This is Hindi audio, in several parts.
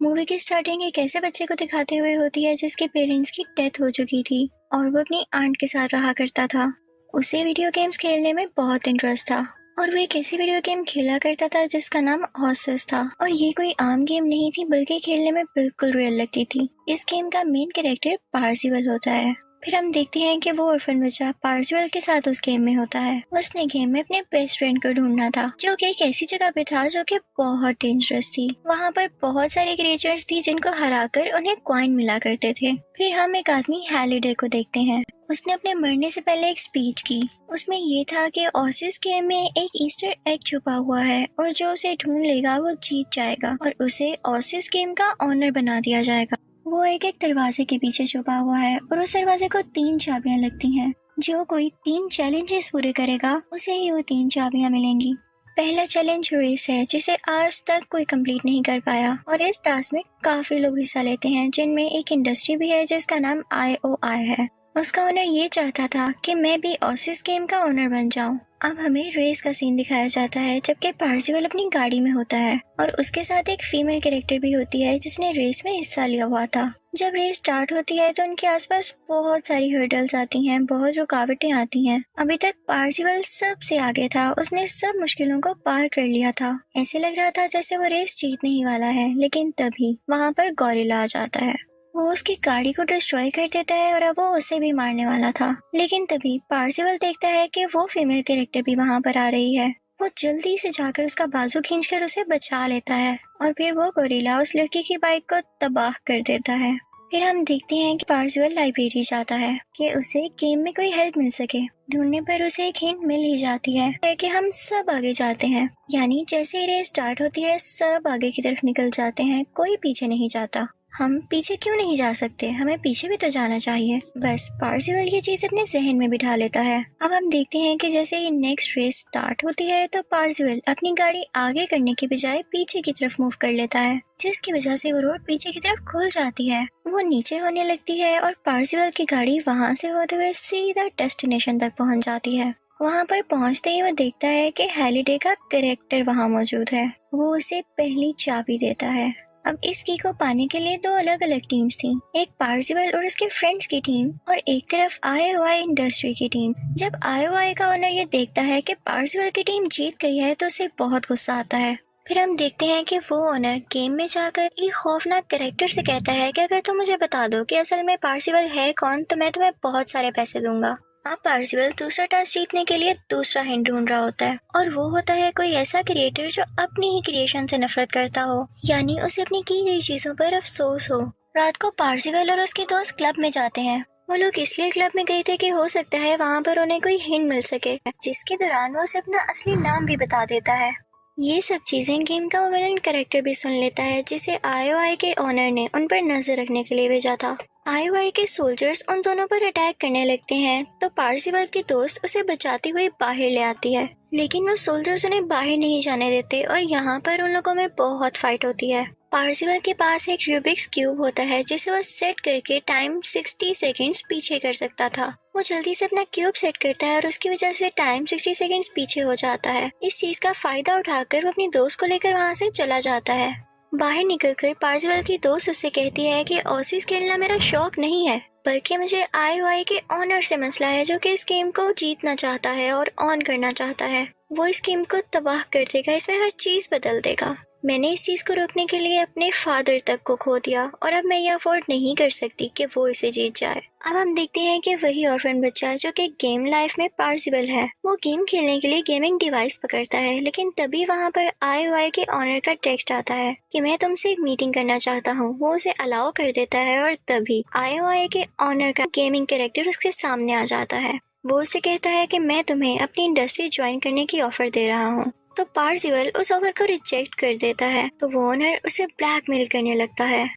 मूवी की स्टार्टिंग एक ऐसे बच्चे को दिखाते हुए होती है जिसके पेरेंट्स की डेथ हो चुकी थी और वो अपनी आंट के साथ रहा करता था। उसे वीडियो गेम्स खेलने में बहुत इंटरेस्ट था और वो एक ऐसी वीडियो गेम खेला करता था जिसका नाम हॉर्सेस था। और ये कोई आम गेम नहीं थी बल्कि खेलने में बिल्कुल रियल लगती थी। इस गेम का मेन कैरेक्टर पार्सिवल होता है। फिर हम देखते हैं कि वो ऑर्फन बच्चा पार्सिवल के साथ उस गेम में होता है। उसने गेम में अपने बेस्ट फ्रेंड को ढूंढना था जो कि एक ऐसी जगह पे था जो कि बहुत डेंजरस थी। वहाँ पर बहुत सारे क्रिएचर्स थी जिनको हराकर उन्हें कॉइन मिला करते थे। फिर हम एक आदमी हैलिडे को देखते हैं। उसने अपने मरने से पहले एक स्पीच की। उसमें ये था कि ऑसिस गेम में एक ईस्टर एग छुपा हुआ है और जो उसे ढूंढ लेगा वो जीत जाएगा और उसे ऑसिस गेम का ऑनर बना दिया जाएगा। वो एक दरवाजे के पीछे छुपा हुआ है और उस दरवाजे को 3 चाबियां लगती हैं। जो कोई 3 चैलेंजेस पूरे करेगा उसे ही वो 3 चाबियां मिलेंगी। पहला चैलेंज रेस है जिसे आज तक कोई कंप्लीट नहीं कर पाया और इस टास्क में काफी लोग हिस्सा लेते हैं जिनमें एक इंडस्ट्री भी है जिसका नाम IOI है। उसका ओनर ये चाहता था कि मैं भी ऑसिस गेम का ओनर बन जाऊं। अब हमें रेस का सीन दिखाया जाता है जबकि पार्सिवल अपनी गाड़ी में होता है और उसके साथ एक फीमेल कैरेक्टर भी होती है जिसने रेस में हिस्सा लिया हुआ था। जब रेस स्टार्ट होती है तो उनके आसपास बहुत सारी हर्डल्स आती हैं, बहुत रुकावटें आती हैं। अभी तक पार्सिवल सबसे आगे था, उसने सब मुश्किलों को पार कर लिया था। ऐसे लग रहा था जैसे वो रेस जीतने ही वाला है, लेकिन तभी वहाँ पर गॉरिला आ जाता है। वो उसकी गाड़ी को डिस्ट्रॉय कर देता है और अब वो उसे भी मारने वाला था। लेकिन तभी पार्सिवल देखता है कि वो फीमेल कैरेक्टर भी वहाँ पर आ रही है। वो जल्दी से जाकर उसका बाजू खींचकर उसे बचा लेता है और फिर वो गोरिल्ला उस लड़की की बाइक को तबाह कर देता है। फिर हम देखते हैं कि पार्सिवल लाइब्रेरी जाता है कि उसे गेम में कोई हेल्प मिल सके। ढूंढने पर उसे एक हिंट मिल ही जाती है कि हम सब आगे जाते हैं। यानी जैसे ही रेस स्टार्ट होती है सब आगे की तरफ निकल जाते हैं, कोई पीछे नहीं जाता। हम पीछे क्यों नहीं जा सकते, हमें पीछे भी तो जाना चाहिए। बस पार्सिवल ये चीज अपने जहन में बिठा लेता है। अब हम देखते हैं कि जैसे ही नेक्स्ट रेस स्टार्ट होती है तो पार्सिवल अपनी गाड़ी आगे करने के बजाय पीछे की तरफ मूव कर लेता है, जिसकी वजह से वो रोड पीछे की तरफ खुल जाती है। वो नीचे होने लगती है और पार्सिवल की गाड़ी वहाँ से होते हुए सीधा डेस्टिनेशन तक पहुँच जाती है। वहाँ पर पहुँचते ही वो देखता है कि हैलिडे का कैरेक्टर वहाँ मौजूद है। वो उसे पहली चाबी देता है। अब इस की को पाने के लिए 2 अलग अलग टीम्स थी, एक पार्सिवल और उसके फ्रेंड्स की टीम और एक तरफ IOI इंडस्ट्री की टीम। जब IOI का ओनर ये देखता है कि पार्सिवल की टीम जीत गई है तो उसे बहुत गुस्सा आता है। फिर हम देखते हैं कि वो ओनर गेम में जाकर एक खौफनाक कैरेक्टर से कहता है कि अगर तुम मुझे बता दो कि असल में पार्सिवल है कौन तो मैं तुम्हें बहुत सारे पैसे दूंगा। अब पार्सिवल दूसरा टास्क जीतने के लिए दूसरा हिंट ढूंढ रहा होता है और वो होता है कोई ऐसा क्रिएटर जो अपनी ही क्रिएशन से नफरत करता हो, यानी उसे अपनी की गई चीजों पर अफसोस हो। रात को पार्सिवल और उसके दोस्त क्लब में जाते हैं। वो लोग इसलिए क्लब में गए थे कि हो सकता है वहाँ पर उन्हें कोई हिंट मिल सके, जिसके दौरान वो उसे अपना असली नाम भी बता देता है। ये सब चीजें गेम का विलन कैरेक्टर भी सुन लेता है जिसे IOI के ओनर ने उन पर नजर रखने के लिए भेजा था। IOI के सोल्जर्स उन दोनों पर अटैक करने लगते हैं तो पार्सिवल की दोस्त उसे बचाती हुई बाहर ले आती है, लेकिन वो सोल्जर्स उन्हें बाहर नहीं जाने देते और यहाँ पर उन लोगों में बहुत फाइट होती है। पार्सिवल के पास एक रूबिक्स क्यूब होता है जिसे वो सेट करके टाइम 60 सेकंड्स पीछे कर सकता था। वो जल्दी से अपना क्यूब सेट करता है और उसकी वजह से टाइम 60 सेकंड्स पीछे हो जाता है। इस चीज का फायदा उठाकर वो अपनी दोस्त को लेकर वहाँ से चला जाता है। बाहर निकलकर पार्सिवल की दोस्त उससे कहती है कि ऑसिस खेलना मेरा शौक नहीं है, बल्कि मुझे IOI के ऑनर से मसला है जो कि इस गेम को जीतना चाहता है और ऑन करना चाहता है। वो इस गेम को तबाह कर देगा, इसमें हर चीज बदल देगा। मैंने इस चीज को रोकने के लिए अपने फादर तक को खो दिया और अब मैं ये अफोर्ड नहीं कर सकती कि वो इसे जीत जाए। अब हम देखते हैं कि वही ऑर्फन बच्चा जो कि गेम लाइफ में पार्सिवल है, वो गेम खेलने के लिए गेमिंग डिवाइस पकड़ता है, लेकिन तभी वहाँ पर IOI के ऑनर का टेक्स्ट आता है कि मैं तुमसे एक मीटिंग करना चाहता हूँ। वो उसे अलाउ कर देता है और तभी IOI के ऑनर का गेमिंग कैरेक्टर उसके सामने आ जाता है। वो उससे कहता है कि मैं तुम्हें अपनी इंडस्ट्री ज्वाइन करने की ऑफर दे रहा हूँ। तो पार्सिवल उस ऑफर को रिजेक्ट कर देता है तो वो ओनर उसे ब्लैकमेल करने लगता है।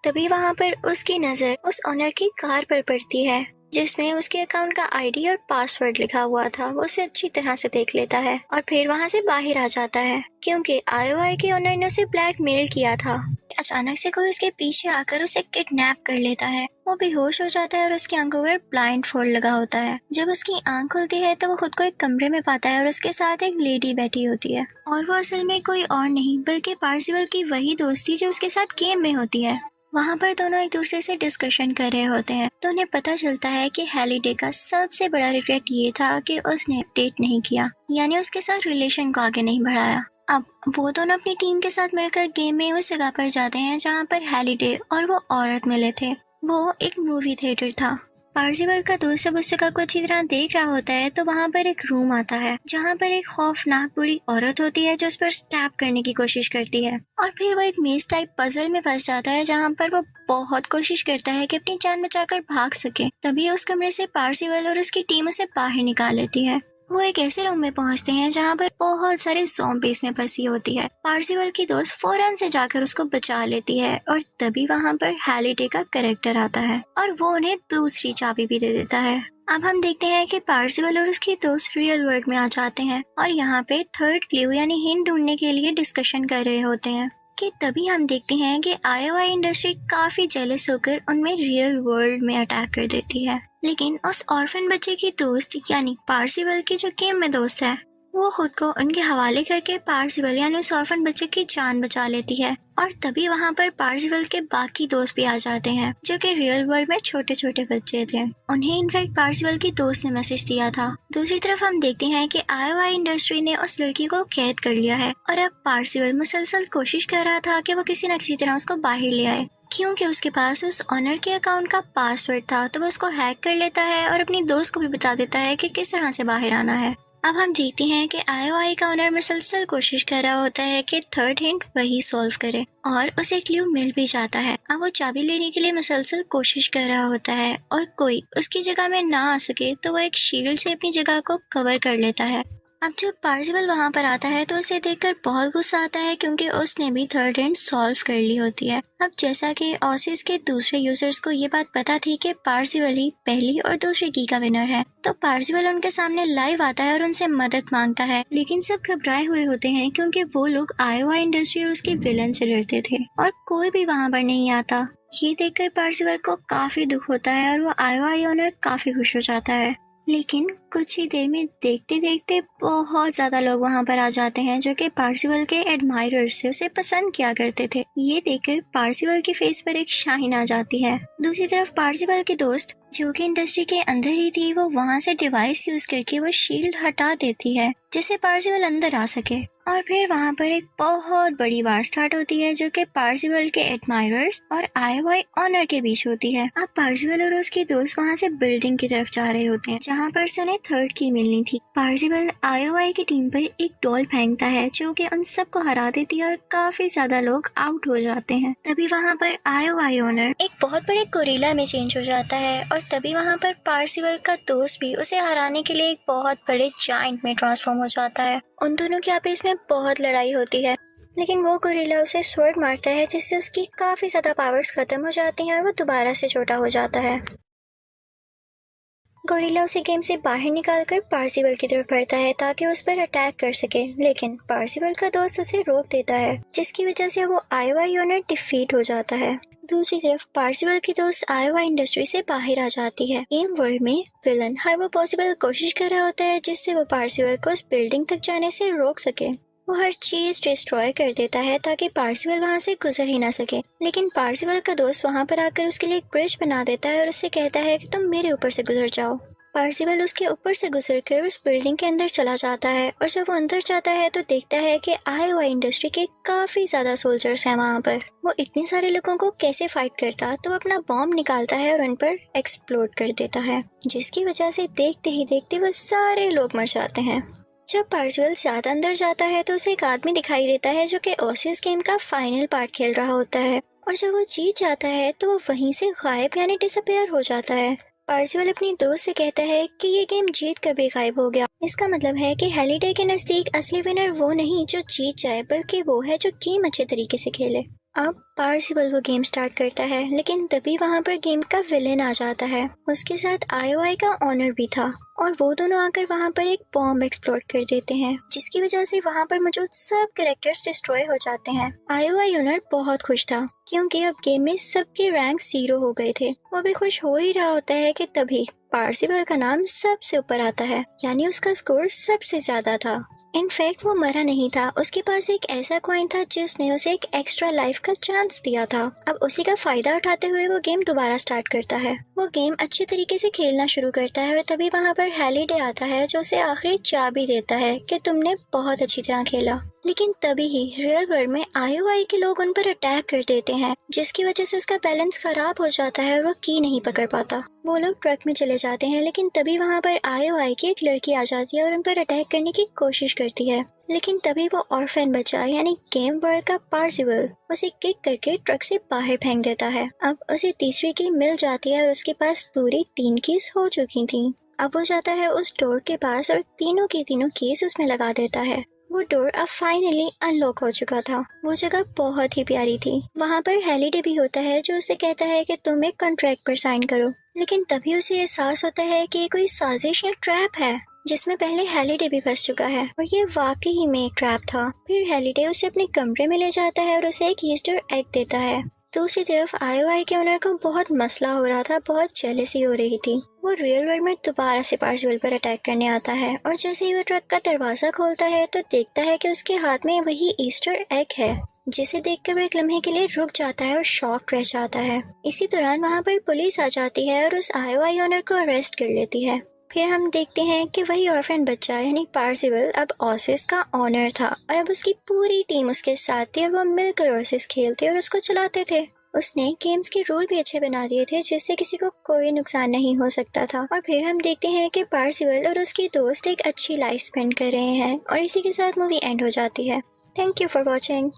तभी वहाँ पर उसकी नजर उस ओनर की कार पर पड़ती है जिसमें उसके अकाउंट का ID और पासवर्ड लिखा हुआ था। वो उसे अच्छी तरह से देख लेता है और फिर वहाँ से बाहर आ जाता है क्योंकि IOI के ओनर ने उसे ब्लैकमेल किया था। अचानक से कोई उसके पीछे आकर उसे किडनैप कर लेता है वो बेहोश हो जाता है और उसकी आंखों पर ब्लाइंड फोल्ड लगा होता है। जब उसकी आंख खुलती है तो वो खुद को एक कमरे में पाता है और उसके साथ एक लेडी बैठी होती है, और वो असल में कोई और नहीं बल्कि पार्सिवल की वही दोस्त थी जो उसके साथ गेम में होती है। वहाँ पर दोनों एक दूसरे से डिस्कशन कर रहे होते हैं तो उन्हें पता चलता है कि हैलिडे का सबसे बड़ा रिग्रेट ये था कि उसने डेट नहीं किया, यानी उसके साथ रिलेशन को आगे नहीं बढ़ाया। अब वो दोनों अपनी टीम के साथ मिलकर गेम में उस जगह पर जाते हैं जहाँ पर हैलिडे और वो औरत मिले थे। वो एक मूवी थिएटर था। पार्सिवल का दोस्त जब उस जगह को अच्छी तरह देख रहा होता है तो वहाँ पर एक रूम आता है जहाँ पर एक खौफनाक बुरी औरत होती है जो उस पर स्टैप करने की कोशिश करती है, और फिर वो एक मेज टाइप पजल में फंस जाता है जहाँ पर वो बहुत कोशिश करता है कि अपनी जान बचाकर भाग सके। तभी उस कमरे से पार्सिवल और उसकी टीम उसे बाहर निकाल लेती है। वो एक ऐसे रूम में पहुंचते हैं जहाँ पर बहुत सारे ज़ॉम्बीज़ में फंसी होती है। पार्सिवल की दोस्त फौरन से जाकर उसको बचा लेती है और तभी वहाँ पर हैलिडे का कैरेक्टर आता है और वो उन्हें दूसरी चाबी भी दे देता है। अब हम देखते हैं कि पार्सिवल और उसकी दोस्त रियल वर्ल्ड में आ जाते हैं और यहाँ पे थर्ड क्लू यानी हिंट ढूंढने के लिए डिस्कशन कर रहे होते हैं कि तभी हम देखते हैं कि आईओआई इंडस्ट्री काफी जेलस होकर उनमें रियल वर्ल्ड में अटैक कर देती है। लेकिन उस ऑर्फन बच्चे की दोस्त यानी पार्सिवल की जो गेम में दोस्त है वो खुद को उनके हवाले करके पार्सिवल यानी उस ऑर्फन बच्चे की जान बचा लेती है, और तभी वहाँ पर पार्सिवल के बाकी दोस्त भी आ जाते हैं जो कि रियल वर्ल्ड में छोटे छोटे बच्चे थे। उन्हें इनफैक्ट पार्सिवल की दोस्त ने मैसेज दिया था। दूसरी तरफ हम देखते हैं कि आईओआई इंडस्ट्री ने उस लड़की को कैद कर लिया है और अब पार्सिवल मुसलसल कोशिश कर रहा था कि वो किसी न किसी तरह उसको बाहर ले आए, क्योंकि उसके पास उस ऑनर के अकाउंट का पासवर्ड था। तो वो उसको हैक कर लेता है और अपनी दोस्त को भी बता देता है कि किस तरह से बाहर आना है। अब हम देखते हैं कि आईओआई का ऑनर मुसलसल कोशिश कर रहा होता है कि थर्ड हिंट वही सॉल्व करे और उसे क्लू मिल भी जाता है। अब वो चाबी लेने के लिए मुसलसल कोशिश कर रहा होता है और कोई उसकी जगह में ना आ सके तो वो एक शील्ड से अपनी जगह को कवर कर लेता है। अब जब पार्सिवल वहाँ पर आता है तो उसे देखकर बहुत गुस्सा आता है क्योंकि उसने भी थर्ड हिंट सॉल्व कर ली होती है। अब जैसा कि ऑसिस के दूसरे यूजर्स को ये बात पता थी कि पार्सिवल ही पहली और दूसरी की का विनर है, तो पार्सिवल उनके सामने लाइव आता है और उनसे मदद मांगता है। लेकिन सब घबराए हुए होते हैं क्योंकि वो लोग आईओआई इंडस्ट्री और उसके विलन से डरते थे और कोई भी वहाँ पर नहीं आता। ये देखकर पार्सिवल को काफी दुख होता है और वो आईओआई ओनर काफी खुश हो जाता है। लेकिन कुछ ही देर में देखते देखते बहुत ज्यादा लोग वहां पर आ जाते हैं जो कि पार्सिवल के एडमायरर्स थे, उसे पसंद किया करते थे। ये देखकर पार्सिवल के फेस पर एक शाइन आ जाती है। दूसरी तरफ पार्सिवल की दोस्त जो कि इंडस्ट्री के अंदर ही थी वो वहां से डिवाइस यूज करके वो शील्ड हटा देती है जिससे पार्सिवल अंदर आ सके, और फिर वहां पर एक बहुत बड़ी वार स्टार्ट होती है जो कि पार्सिवल के एडमायरर्स और आईओआई ऑनर के बीच होती है। अब पार्सिवल और उसकी दोस्त वहां से बिल्डिंग की तरफ जा रहे होते हैं जहां पर से उन्हें थर्ड की मिलनी थी। पार्सिवल आईओआई की टीम पर एक डॉल फेंकता है जो कि उन सबको हरा देती है और काफी ज्यादा लोग आउट हो जाते हैं। तभी वहां पर आईओआई ओनर एक बहुत बड़े गोरिल्ला में चेंज हो जाता है और तभी वहां पर पार्सिवल का दोस्त भी उसे हराने के लिए एक बहुत बड़े जायंट में ट्रांसफॉर्म हो जाता है। उन दोनों के आपस में बहुत लड़ाई होती है, लेकिन वो गोरिल्ला उसे स्वर्ड मारता है जिससे उसकी काफी ज्यादा पावर्स खत्म हो जाती हैं और वो दोबारा से छोटा हो जाता है। गोरिल्ला उसे गेम से बाहर निकालकर पार्सिवल की तरफ बढ़ता है ताकि उस पर अटैक कर सके, लेकिन पार्सिवल का दोस्त उसे रोक देता है जिसकी वजह से वो आईओआई ओनर डिफीट हो जाता है। दूसरी तरफ पार्सिवल की दोस्त आईओआई इंडस्ट्री से बाहर आ जाती है। गेम वर्ल्ड में विलन हर वो पॉसिबल कोशिश कर रहा होता है जिससे वो पार्सिवल को उस बिल्डिंग तक जाने से रोक सके। वो हर चीज डिस्ट्रॉय कर देता है ताकि पार्सिवल वहाँ से गुजर ही ना सके, लेकिन पार्सिवल का दोस्त वहाँ पर आकर उसके लिए एक ब्रिज बना देता है और उससे कहता है कि तुम मेरे ऊपर से गुजर जाओ। पार्सिवल उसके ऊपर से गुजरकर उस बिल्डिंग के अंदर चला जाता है और जब वो अंदर जाता है तो देखता है कि आईओआई इंडस्ट्री के काफी ज्यादा सोल्जर्स हैं वहाँ पर। वो इतने सारे लोगों को कैसे फाइट करता, तो वो अपना बॉम्ब निकालता है और उन पर एक्सप्लोड कर देता है जिसकी वजह से देखते ही देखते वो सारे लोग मर जाते हैं। जब पार्सिवल ज्यादा अंदर जाता है तो उसे एक आदमी दिखाई देता है जो कि ओसिस गेम का फाइनल पार्ट खेल रहा होता है, और जब वो जीत जाता है तो वो वहीं से गायब यानी डिसअपियर हो जाता है। पार्सिवल अपनी दोस्त से कहता है कि ये गेम जीत कर भी गायब हो गया। इसका मतलब है कि हैलिडे के नजदीक असली विनर वो नहीं जो जीत जाए, बल्कि वो है जो गेम अच्छे तरीके से खेले। अब पार्सिबल वो गेम स्टार्ट करता है, लेकिन तभी वहाँ पर गेम का विलेन आ जाता है। उसके साथ आईओआई का ऑनर भी था और वो दोनों आकर वहाँ पर एक बॉम्ब एक्सप्लोड कर देते हैं, जिसकी वजह से वहाँ पर मौजूद सब कैरेक्टर्स डिस्ट्रॉय हो जाते हैं। आईओआई ओनर बहुत खुश था क्योंकि अब गेम में सबके रैंक 0 हो गए थे। वो भी खुश हो ही रहा होता है कि तभी पार्सिबल का नाम सबसे ऊपर आता है, यानी उसका स्कोर सबसे ज्यादा था। इनफैक्ट वो मरा नहीं था, उसके पास एक ऐसा कॉइन था जिसने उसे एक एक्स्ट्रा लाइफ का चांस दिया था। अब उसी का फायदा उठाते हुए वो गेम दोबारा स्टार्ट करता है। वो गेम अच्छे तरीके से खेलना शुरू करता है और तभी वहाँ पर हैलीडे आता है जो उसे आखिरी चाबी देता है कि तुमने बहुत अच्छी तरह खेला। लेकिन तभी ही रियल वर्ल्ड में आईओआई के लोग उन पर अटैक कर देते हैं, जिसकी वजह से उसका बैलेंस खराब हो जाता है और वो की नहीं पकड़ पाता। वो लोग ट्रक में चले जाते हैं, लेकिन तभी वहाँ पर आईओआई की एक लड़की आ जाती है और उन पर अटैक करने की कोशिश करती है। लेकिन तभी वो ऑर्फन बच्चा यानी गेम वर्ल्ड का पार्सिबल उसे किक करके ट्रक से बाहर फेंक देता है। अब उसे तीसरी की मिल जाती है और उसके पास पूरी 3 कीज हो चुकी थी। अब वो जाता है उस डोर के पास और तीनों की तीनों कीज उसमें लगा देता है। वो डोर अब फाइनली अनलॉक हो चुका था। वो जगह बहुत ही प्यारी थी। वहाँ पर हैलीडे भी होता है जो उसे कहता है कि तुम एक कॉन्ट्रैक्ट पर साइन करो, लेकिन तभी उसे एहसास होता है कि ये कोई साजिश या ट्रैप है जिसमें पहले हैलीडे भी फंस चुका है और ये वाकई में एक ट्रैप था। फिर हैलीडे उसे अपने कमरे में ले जाता है और उसे एक ईस्टर एग देता है। दूसरी तरफ आईओआई के ओनर को बहुत मसला हो रहा था, बहुत जेलसी हो रही थी। वो रियल वर्ल्ड में दोबारा से पार्सिबल पर अटैक करने आता है और जैसे ही वो ट्रक का दरवाजा खोलता है तो देखता है कि उसके हाथ में वही ईस्टर एग है, जिसे देखकर वो एक लम्हे के लिए रुक जाता है और शॉक रह जाता है। इसी दौरान वहाँ पर पुलिस आ जाती है और उस आईओआई ओनर को अरेस्ट कर लेती है। फिर हम देखते हैं कि वही ऑर्फन बच्चा यानी पार्सिबल अब ओसिस का ऑनर था और अब उसकी पूरी टीम उसके साथ थी और वो मिलकर ओसिस खेलते और उसको चलाते थे। उसने गेम्स के रूल भी अच्छे बना दिए थे जिससे किसी को कोई नुकसान नहीं हो सकता था। और फिर हम देखते हैं कि पार्सिबल और उसकी दोस्त एक अच्छी लाइफ स्पेंड कर रहे हैं और इसी के साथ मूवी एंड हो जाती है। Thank you for watching.